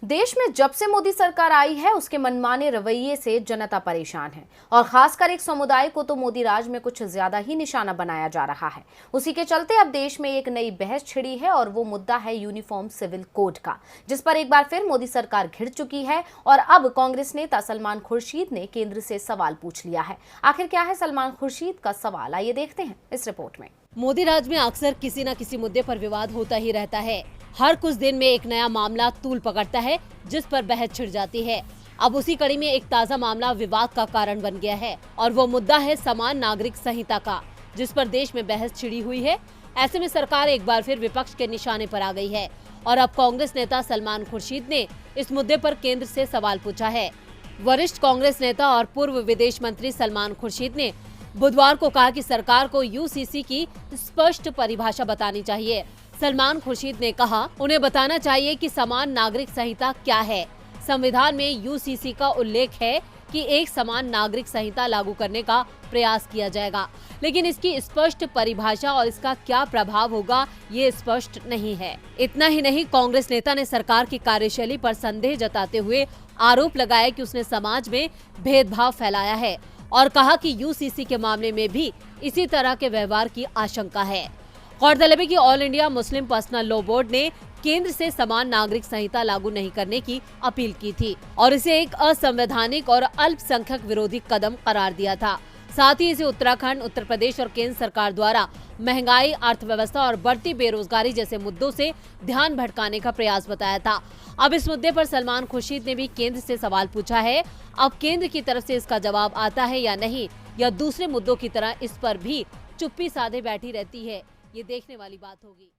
देश में जब से मोदी सरकार आई है उसके मनमाने रवैये से जनता परेशान है और खासकर एक समुदाय को तो मोदी राज में कुछ ज्यादा ही निशाना बनाया जा रहा है। उसी के चलते अब देश में एक नई बहस छिड़ी है और वो मुद्दा है यूनिफॉर्म सिविल कोड का, जिस पर एक बार फिर मोदी सरकार घिर चुकी है और अब कांग्रेस नेता सलमान खुर्शीद ने केंद्र से सवाल पूछ लिया है। आखिर क्या है सलमान खुर्शीद का सवाल, आइए देखते हैं इस रिपोर्ट में। मोदी राज में अक्सर किसी न किसी मुद्दे पर विवाद होता ही रहता है। हर कुछ दिन में एक नया मामला तूल पकड़ता है जिस पर बहस छिड़ जाती है। अब उसी कड़ी में एक ताजा मामला विवाद का कारण बन गया है और वो मुद्दा है समान नागरिक संहिता का, जिस पर देश में बहस छिड़ी हुई है। ऐसे में सरकार एक बार फिर विपक्ष के निशाने पर आ गई है और अब कांग्रेस नेता सलमान खुर्शीद ने इस मुद्दे पर केंद्र से सवाल पूछा है। वरिष्ठ कांग्रेस नेता और पूर्व विदेश मंत्री सलमान खुर्शीद ने बुधवार को कहा कि सरकार को यूसीसी की स्पष्ट परिभाषा बतानी चाहिए। सलमान खुर्शीद ने कहा, उन्हें बताना चाहिए कि समान नागरिक संहिता क्या है। संविधान में यूसीसी का उल्लेख है कि एक समान नागरिक संहिता लागू करने का प्रयास किया जाएगा, लेकिन इसकी स्पष्ट परिभाषा और इसका क्या प्रभाव होगा ये स्पष्ट नहीं है। इतना ही नहीं, कांग्रेस नेता ने सरकार की कार्यशैली पर संदेह जताते हुए आरोप लगाया कि उसने समाज में भेदभाव फैलाया है और कहा कि यूसीसी के मामले में भी इसी तरह के व्यवहार की आशंका है। गौरतलब है कि all India Muslim personal law board ने केंद्र से समान नागरिक संहिता लागू नहीं करने की अपील की थी और इसे एक असंवैधानिक और अल्पसंख्यक विरोधी कदम करार दिया था। साथ ही इसे उत्तराखंड, उत्तर प्रदेश और केंद्र सरकार द्वारा महंगाई, अर्थव्यवस्था और बढ़ती बेरोजगारी जैसे मुद्दों से ध्यान भटकाने का प्रयास बताया था। अब इस मुद्दे पर सलमान खुर्शीद ने भी केंद्र से सवाल पूछा है। अब केंद्र की तरफ से इसका जवाब आता है या नहीं, या दूसरे मुद्दों की तरह इस पर भी चुप्पी साधे बैठी रहती है, ये देखने वाली बात होगी।